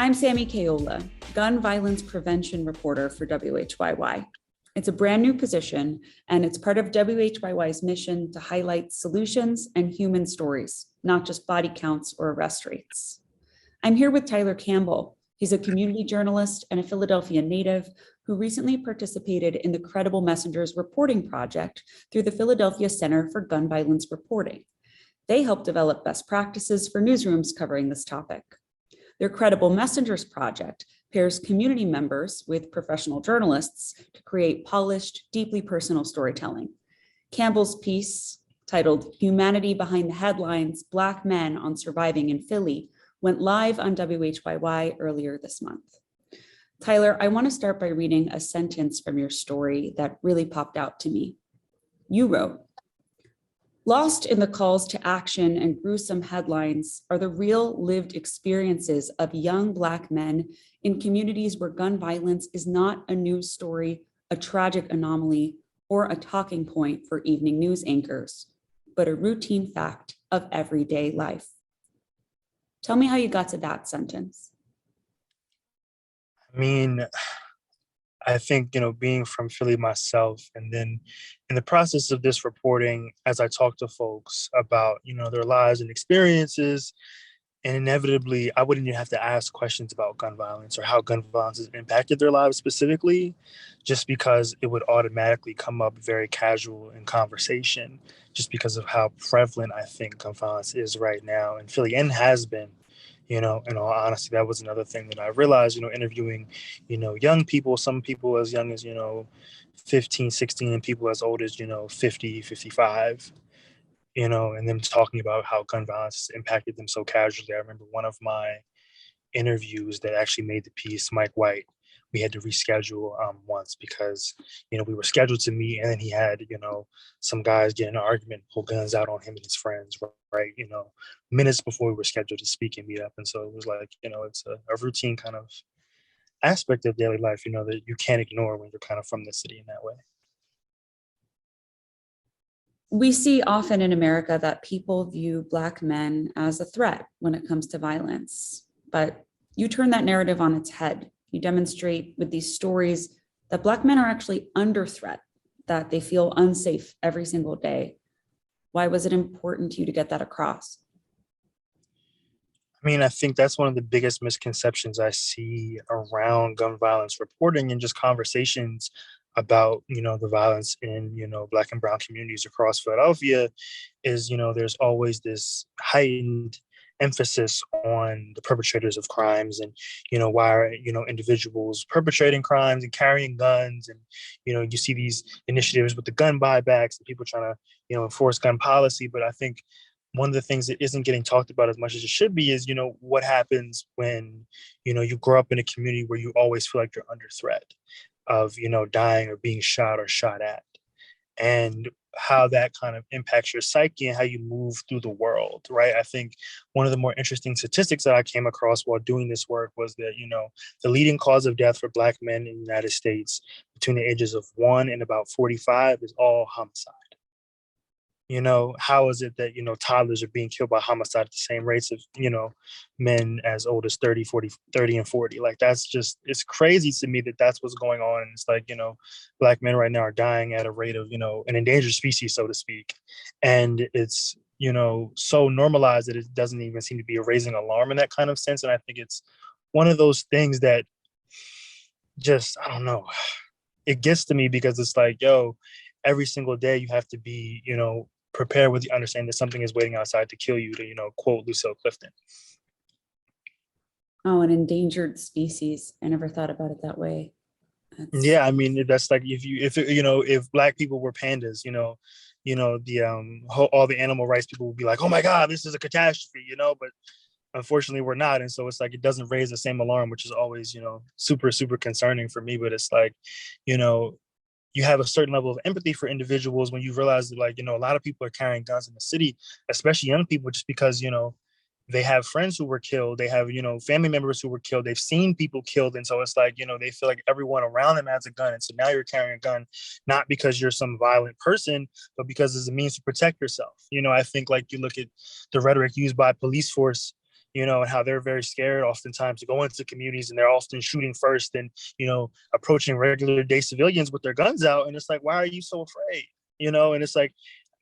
I'm Sammy Caiola, gun violence prevention reporter for WHYY. It's a brand new position, and it's part of WHYY's mission to highlight solutions and human stories, not just body counts or arrest rates. I'm here with Tyler Campbell. He's a community journalist and a Philadelphia native who recently participated in the Credible Messengers reporting project through the Philadelphia Center for Gun Violence Reporting. They help develop best practices for newsrooms covering this topic. Their Credible Messengers project pairs community members with professional journalists to create polished, deeply personal storytelling. Campbell's piece, titled Humanity Behind the Headlines, Black Men on Surviving in Philly, went live on WHYY earlier this month. Tyler, I want to start by reading a sentence from your story that really popped out to me. You wrote, "Lost in the calls to action and gruesome headlines are the real lived experiences of young Black men in communities where gun violence is not a news story, a tragic anomaly, or a talking point for evening news anchors, but a routine fact of everyday life." Tell me how you got to that sentence. I mean, I think, being from Philly myself, and then in the process of this reporting, as I talk to folks about, their lives and experiences, and inevitably, I wouldn't even have to ask questions about gun violence or how gun violence has impacted their lives specifically, just because it would automatically come up very casual in conversation, just because of how prevalent I think gun violence is right now in Philly and has been. In all honesty, that was another thing that I realized, interviewing, young people, some people as young as, 15, 16, and people as old as, 50, 55, and them talking about how gun violence impacted them so casually. I remember one of my interviews that actually made the piece, Mike White, we had to reschedule once because, we were scheduled to meet, and then he had, some guys get in an argument, pull guns out on him and his friends, right? Minutes before we were scheduled to speak and meet up. And so it was like, it's a routine kind of aspect of daily life, that you can't ignore when you're kind of from the city in that way. We see often in America that people view Black men as a threat when it comes to violence, but you turn that narrative on its head. You demonstrate with these stories that Black men are actually under threat, that they feel unsafe every single day. Why was it important to you to get that across? I mean, I think that's one of the biggest misconceptions I see around gun violence reporting and just conversations about, the violence in, Black and brown communities across Philadelphia is, there's always this heightened emphasis on the perpetrators of crimes and, why are, individuals perpetrating crimes and carrying guns. And, you see these initiatives with the gun buybacks and people trying to, enforce gun policy. But I think one of the things that isn't getting talked about as much as it should be is, what happens when, you grow up in a community where you always feel like you're under threat of, dying or being shot or shot at, and how that kind of impacts your psyche and how you move through the world, right? I think one of the more interesting statistics that I came across while doing this work was that, the leading cause of death for Black men in the United States between the ages of 1 and about 45 is all homicide. How is it that, toddlers are being killed by homicide at the same rates of, men as old as 30, 40, 30 and 40? Like, that's just, it's crazy to me that that's what's going on. And it's like, Black men right now are dying at a rate of, an endangered species, so to speak. And it's, so normalized that it doesn't even seem to be a raising alarm in that kind of sense. And I think it's one of those things that just, I don't know, it gets to me because it's like, yo, every single day you have to be, prepare with the understanding that something is waiting outside to kill you, to, quote Lucille Clifton. Oh, an endangered species. I never thought about it that way. Yeah, I mean, that's like if Black people were pandas, all the animal rights people would be like, oh my God, this is a catastrophe, but unfortunately we're not. And so it's like, it doesn't raise the same alarm, which is always, super, super concerning for me. But it's like, you have a certain level of empathy for individuals when you realize that, like, a lot of people are carrying guns in the city, especially young people, just because, they have friends who were killed. They have, family members who were killed. They've seen people killed. And so it's like, they feel like everyone around them has a gun. And so now you're carrying a gun, not because you're some violent person, but because it's a means to protect yourself. I think, like, you look at the rhetoric used by police force, and how they're very scared oftentimes to go into communities, and they're often shooting first and, approaching regular day civilians with their guns out. And it's like, why are you so afraid? And it's like,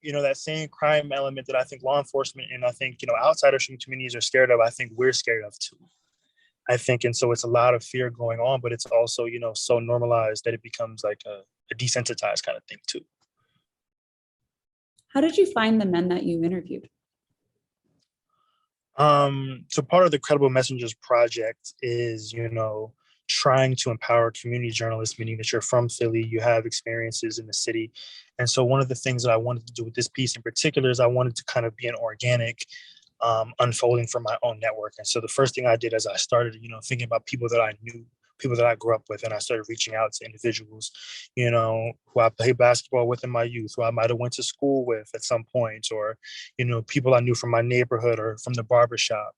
that same crime element that I think law enforcement and I think, outsiders from communities are scared of, I think we're scared of too. I think, and so it's a lot of fear going on, but it's also, so normalized that it becomes like a desensitized kind of thing too. How did you find the men that you interviewed? So part of the Credible Messengers project is, trying to empower community journalists, meaning that you're from Philly, you have experiences in the city. And so one of the things that I wanted to do with this piece in particular is I wanted to kind of be an organic unfolding from my own network. And so the first thing I did is I started, thinking about people that I knew, people that I grew up with, and I started reaching out to individuals, who I played basketball with in my youth, who I might have went to school with at some point, or, people I knew from my neighborhood or from the barbershop,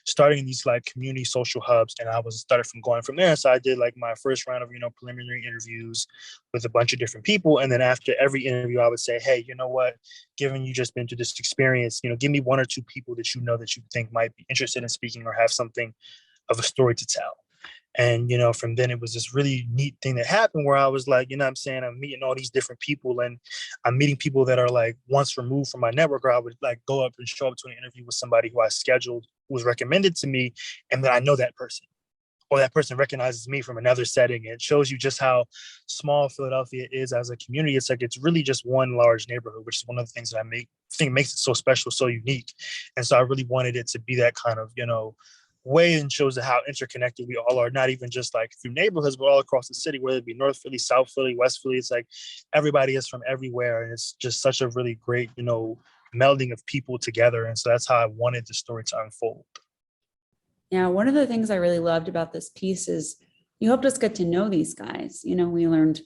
starting these like community social hubs. And I was started from going from there. So I did like my first round of, preliminary interviews with a bunch of different people. And then after every interview, I would say, hey, you know what, given you just been through this experience, give me one or two people that that you think might be interested in speaking or have something of a story to tell. And, from then it was this really neat thing that happened where I was like, I'm saying, I'm meeting all these different people, and I'm meeting people that are like once removed from my network, or I would like go up and show up to an interview with somebody who I scheduled, who was recommended to me, and then I know that person, or that person recognizes me from another setting. It shows you just how small Philadelphia is as a community. It's like, it's really just one large neighborhood, which is one of the things that I think makes it so special, so unique. And so I really wanted it to be that kind of, way, and shows how interconnected we all are, not even just like through neighborhoods, but all across the city, whether it be North Philly, South Philly, West Philly. It's like everybody is from everywhere. And it's just such a really great, melding of people together. And so that's how I wanted the story to unfold. Yeah, one of the things I really loved about this piece is you helped us get to know these guys. We learned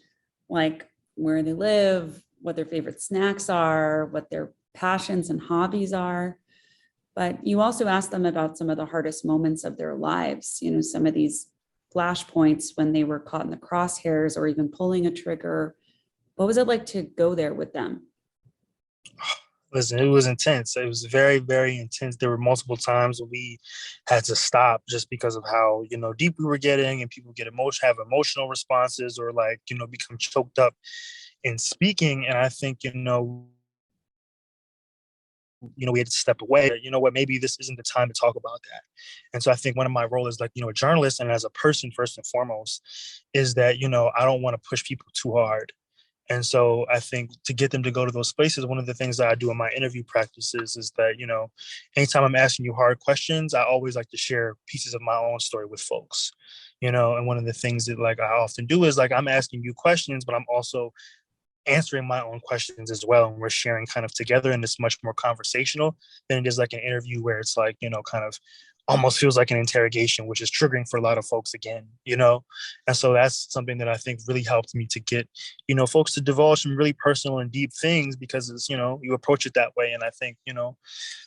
like where they live, what their favorite snacks are, what their passions and hobbies are. But you also asked them about some of the hardest moments of their lives, some of these flashpoints when they were caught in the crosshairs or even pulling a trigger. What was it like to go there with them? Listen, it was intense. It was very, very intense. There were multiple times when we had to stop just because of how, deep we were getting, and people have emotional responses, or like, become choked up in speaking. And I think, we had to step away. What, maybe this isn't the time to talk about that. And so I think one of my roles as like, a journalist and as a person, first and foremost, is that, I don't want to push people too hard. And so I think to get them to go to those places, one of the things that I do in my interview practices is that, anytime I'm asking you hard questions, I always like to share pieces of my own story with folks, and one of the things that like I often do is like, I'm asking you questions, but I'm also answering my own questions as well. And we're sharing kind of together, and it's much more conversational than it is like an interview where it's like, kind of almost feels like an interrogation, which is triggering for a lot of folks again. And so that's something that I think really helped me to get, folks to divulge some really personal and deep things, because it's, you approach it that way. And I think,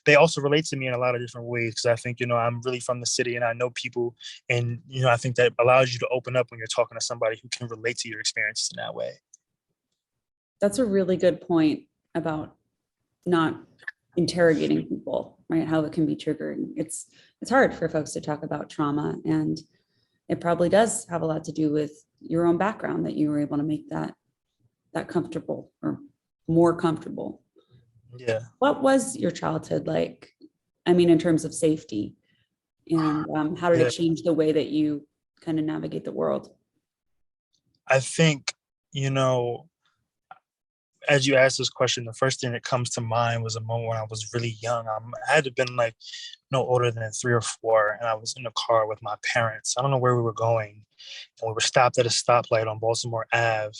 they also relate to me in a lot of different ways, because I think, I'm really from the city and I know people, and, I think that allows you to open up when you're talking to somebody who can relate to your experiences in that way. That's a really good point about not interrogating people, right? How it can be triggering. It's hard for folks to talk about trauma, and it probably does have a lot to do with your own background that you were able to make that comfortable, or more comfortable. Yeah. What was your childhood like? I mean, in terms of safety, and how did it change the way that you kind of navigate the world? I think, as you asked this question, the first thing that comes to mind was a moment when I was really young. I had to have been like no older than 3 or 4, and I was in a car with my parents. I don't know where we were going, and we were stopped at a stoplight on Baltimore Ave,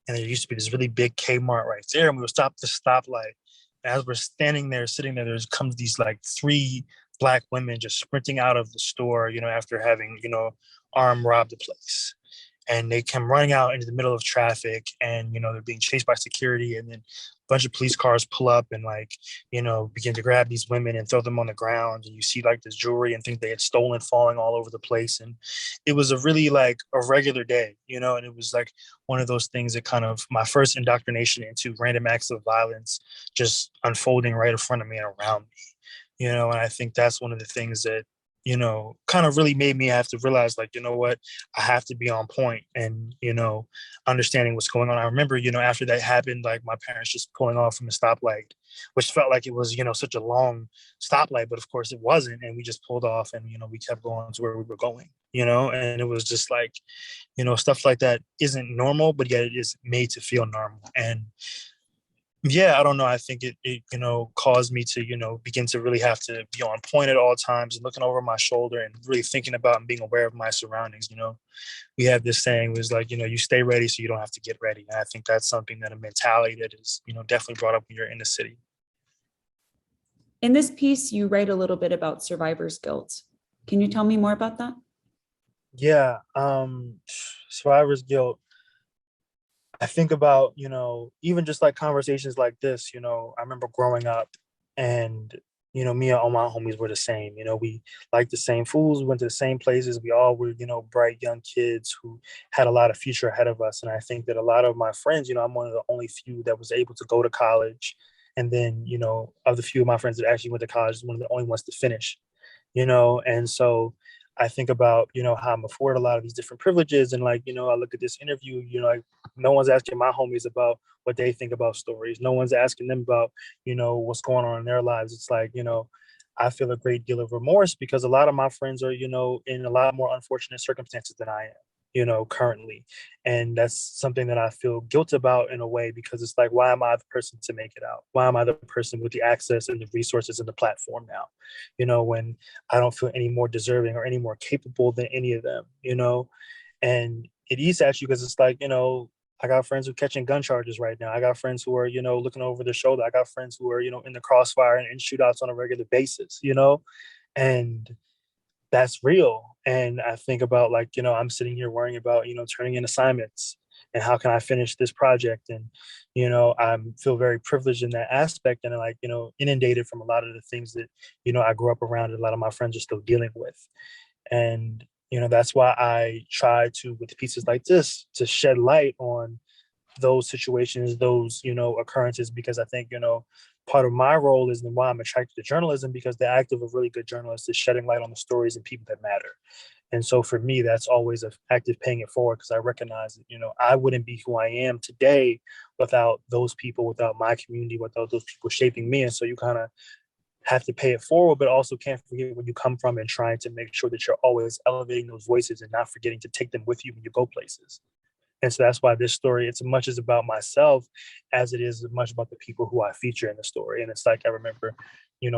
and there used to be this really big Kmart right there, and we were stopped at the stoplight. And as we're standing there, sitting there, comes these like 3 Black women just sprinting out of the store, after having, armed robbed the place. And they come running out into the middle of traffic, and they're being chased by security, and then a bunch of police cars pull up and like begin to grab these women and throw them on the ground, and you see like this jewelry and things they had stolen falling all over the place. And it was a really like a regular day, and it was like one of those things that kind of my first indoctrination into random acts of violence just unfolding right in front of me and around me. And I think that's one of the things that, kind of really made me have to realize, like, you know what, I have to be on point and, understanding what's going on. I remember, after that happened, like my parents just pulling off from the stoplight, which felt like it was, such a long stoplight, but of course it wasn't. And we just pulled off and, we kept going to where we were going, and it was just like, stuff like that isn't normal, but yet it is made to feel normal. And yeah, I don't know. I think it caused me to, begin to really have to be on point at all times and looking over my shoulder and really thinking about and being aware of my surroundings. We have this saying was like, you stay ready so you don't have to get ready. And I think that's something that a mentality that is, definitely brought up when you're in the city. In this piece, you write a little bit about survivor's guilt. Can you tell me more about that? Yeah. Survivor's guilt. I think about, even just like conversations like this, I remember growing up and, me and all my homies were the same. We liked the same foods, we went to the same places. We all were, bright young kids who had a lot of future ahead of us. And I think that a lot of my friends, I'm one of the only few that was able to go to college. And then, of the few of my friends that actually went to college, one of the only ones to finish, and so I think about, how I'm afforded a lot of these different privileges. And like, I look at this interview, like no one's asking my homies about what they think about stories. No one's asking them about, what's going on in their lives. It's like, I feel a great deal of remorse because a lot of my friends are, in a lot more unfortunate circumstances than I am, currently. And that's something that I feel guilt about in a way, because it's like, why am I the person to make it out? Why am I the person with the access and the resources and the platform now? When I don't feel any more deserving or any more capable than any of them, and it eats at you because it's like, I got friends who are catching gun charges right now. I got friends who are, looking over their shoulder. I got friends who are, in the crossfire and in shootouts on a regular basis, and that's real. And I think about like, I'm sitting here worrying about, turning in assignments and how can I finish this project? And, I feel very privileged in that aspect and like, inundated from a lot of the things that, I grew up around and a lot of my friends are still dealing with. And, that's why I try to, with pieces like this, to shed light on those situations, those, occurrences, because I think, part of my role is and why I'm attracted to journalism, because the act of a really good journalist is shedding light on the stories and people that matter. And so for me, that's always an active paying it forward because I recognize that, I wouldn't be who I am today without those people, without my community, without those people shaping me. And so you kind of have to pay it forward, but also can't forget where you come from and trying to make sure that you're always elevating those voices and not forgetting to take them with you when you go places. And so that's why this story, it's as much as about myself as it is as much about the people who I feature in the story. And it's like, I remember,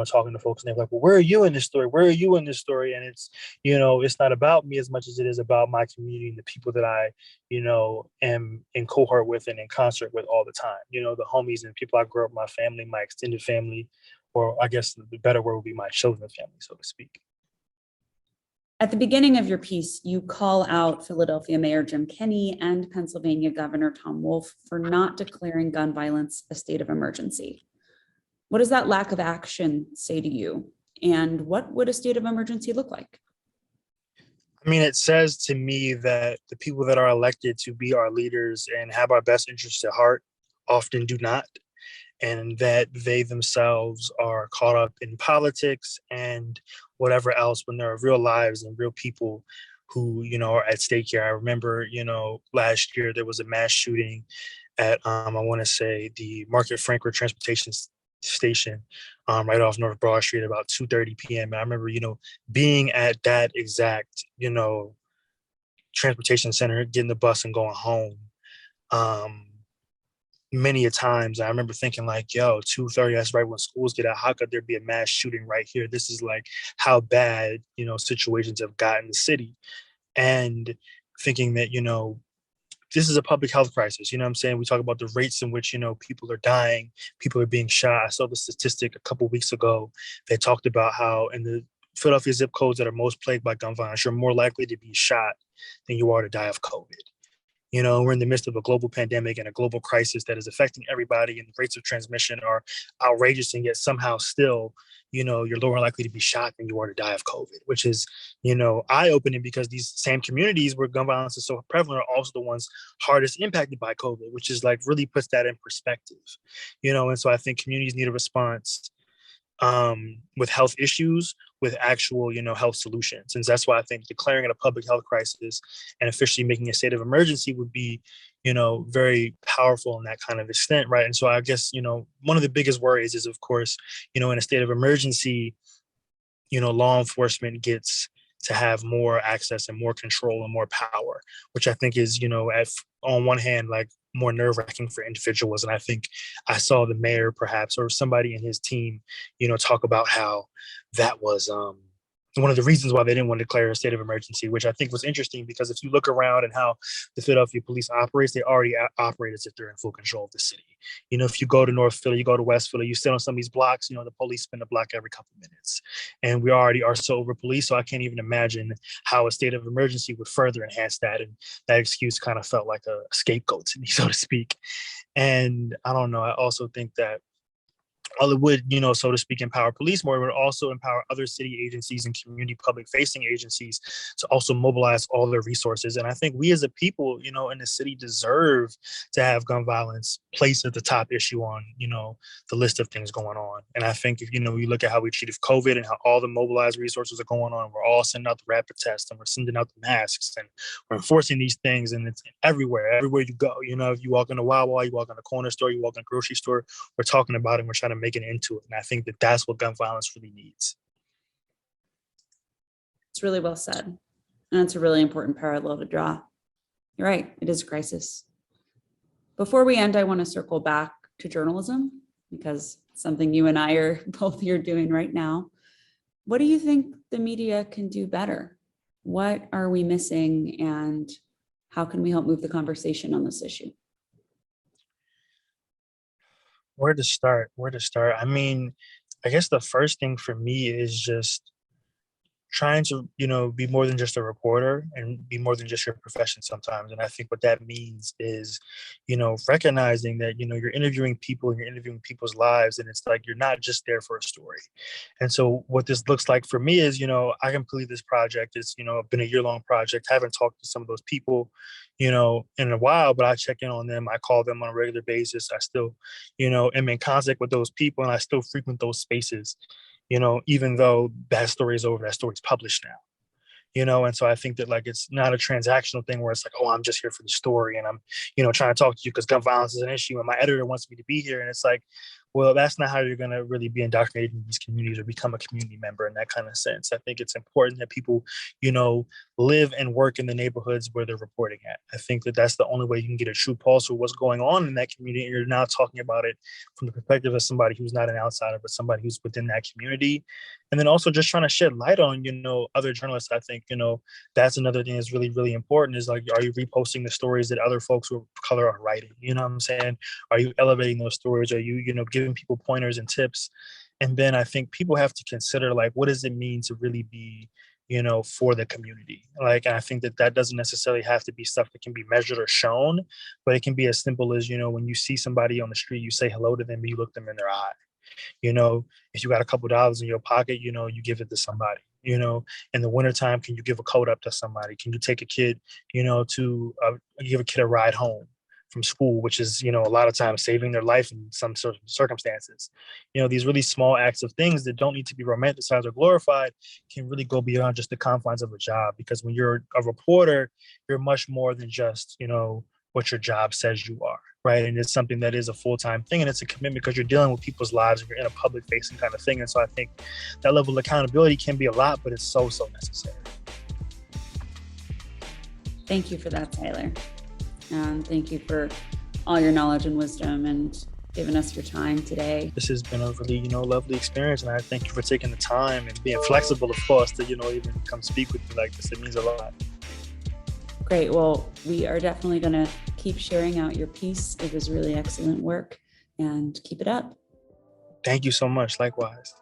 talking to folks and they're like, well, where are you in this story? Where are you in this story? And it's, it's not about me as much as it is about my community and the people that I, am in cohort with and in concert with all the time, the homies and people I grew up, my family, my extended family, or I guess the better word would be my chosen family, so to speak. At the beginning of your piece, you call out Philadelphia Mayor Jim Kenney and Pennsylvania Governor Tom Wolf for not declaring gun violence a state of emergency. What does that lack of action say to you? And what would a state of emergency look like? I mean, it says to me that the people that are elected to be our leaders and have our best interests at heart often do not, and that they themselves are caught up in politics and whatever else when there are real lives and real people who, are at stake here. I remember, last year there was a mass shooting at, I want to say, the Market Frankfurt Transportation Station right off North Broad Street at about 2:30 p.m. And I remember, being at that exact, transportation center, getting the bus and going home. Many a times I remember thinking like, yo, 2:30, that's right when schools get out. How could there be a mass shooting right here? This is like how bad, situations have gotten the city. And thinking that, this is a public health crisis. You know what I'm saying? We talk about the rates in which, people are dying, people are being shot. I saw the statistic a couple of weeks ago. They talked about how in the Philadelphia zip codes that are most plagued by gun violence, you're more likely to be shot than you are to die of COVID. We're in the midst of a global pandemic and a global crisis that is affecting everybody, and the rates of transmission are outrageous, and yet somehow still, you're lower likely to be shot than you are to die of COVID, which is, eye-opening because these same communities where gun violence is so prevalent are also the ones hardest impacted by COVID, which is like really puts that in perspective, and so I think communities need a response. with health issues with actual, health solutions. And that's why I think declaring it a public health crisis and officially making a state of emergency would be, very powerful in that kind of extent, right? And so I guess, one of the biggest worries is, of course, in a state of emergency, law enforcement gets to have more access and more control and more power, which I think is, on one hand, like more nerve wracking for individuals. And I think I saw the mayor perhaps or somebody in his team, talk about how that was one of the reasons why they didn't want to declare a state of emergency, which I think was interesting because if you look around and how the Philadelphia police operates, they already operate as if they're in full control of the city. If you go to North Philly, you go to West Philly, you sit on some of these blocks, the police spin a block every couple of minutes. And we already are so over police. So I can't even imagine how a state of emergency would further enhance that. And that excuse kind of felt like a scapegoat to me, so to speak. And I don't know. I also think that while it would, so to speak, empower police more, it would also empower other city agencies and community public facing agencies to also mobilize all their resources. And I think we as a people, in the city deserve to have gun violence placed at the top issue on, the list of things going on. And I think if, you look at how we treated COVID and how all the mobilized resources are going on, we're all sending out the rapid tests and we're sending out the masks and we're enforcing these things. And it's everywhere you go, if you walk in a WHYY, you walk in a corner store, you walk in a grocery store, we're talking about it and we're trying to make it into it. And I think that that's what gun violence really needs. It's really well said. And it's a really important parallel to draw. You're right, it is a crisis. Before we end, I want to circle back to journalism because it's something you and I are both here doing right now. What do you think the media can do better? What are we missing and how can we help move the conversation on this issue? Where to start? I mean, I guess the first thing for me is just trying to, be more than just a reporter and be more than just your profession sometimes. And I think what that means is, recognizing that, you're interviewing people and you're interviewing people's lives. And it's like, you're not just there for a story. And so what this looks like for me is, I completed this project. It's, been a year-long project. Haven't talked to some of those people, in a while, but I check in on them. I call them on a regular basis. I still, am in contact with those people and I still frequent those spaces. Even though that story is over, that story's published now. And so I think that like it's not a transactional thing where it's like, oh, I'm just here for the story and I'm, trying to talk to you because gun violence is an issue and my editor wants me to be here. And it's like, well, that's not how you're going to really be indoctrinated in these communities or become a community member in that kind of sense. I think it's important that people, live and work in the neighborhoods where they're reporting at. I think that that's the only way you can get a true pulse of what's going on in that community. And you're now talking about it from the perspective of somebody who's not an outsider, but somebody who's within that community. And then also just trying to shed light on, other journalists. I think, that's another thing that's really, really important is like, are you reposting the stories that other folks who of color are writing? You know what I'm saying? Are you elevating those stories? Are you, giving people pointers and tips? And then I think people have to consider like, what does it mean to really be, for the community? Like, and I think that doesn't necessarily have to be stuff that can be measured or shown, but it can be as simple as, when you see somebody on the street, you say hello to them, you look them in their eye. If you got a couple dollars in your pocket, you give it to somebody. In the wintertime, can you give a coat up to somebody? Can you take a kid, to give a kid a ride home from school, which is, a lot of times saving their life in some sort of circumstances. These really small acts of things that don't need to be romanticized or glorified can really go beyond just the confines of a job. Because when you're a reporter, you're much more than just, what your job says you are, right? And it's something that is a full-time thing and it's a commitment because you're dealing with people's lives and you're in a public facing kind of thing. And so I think that level of accountability can be a lot, but it's so necessary. Thank you for that, Tyler. And thank you for all your knowledge and wisdom and giving us your time today. This has been a really, lovely experience. And I thank you for taking the time and being flexible, of course, to, even come speak with me like this. It means a lot. Great. Well, we are definitely going to keep sharing out your piece. It was really excellent work and keep it up. Thank you so much. Likewise.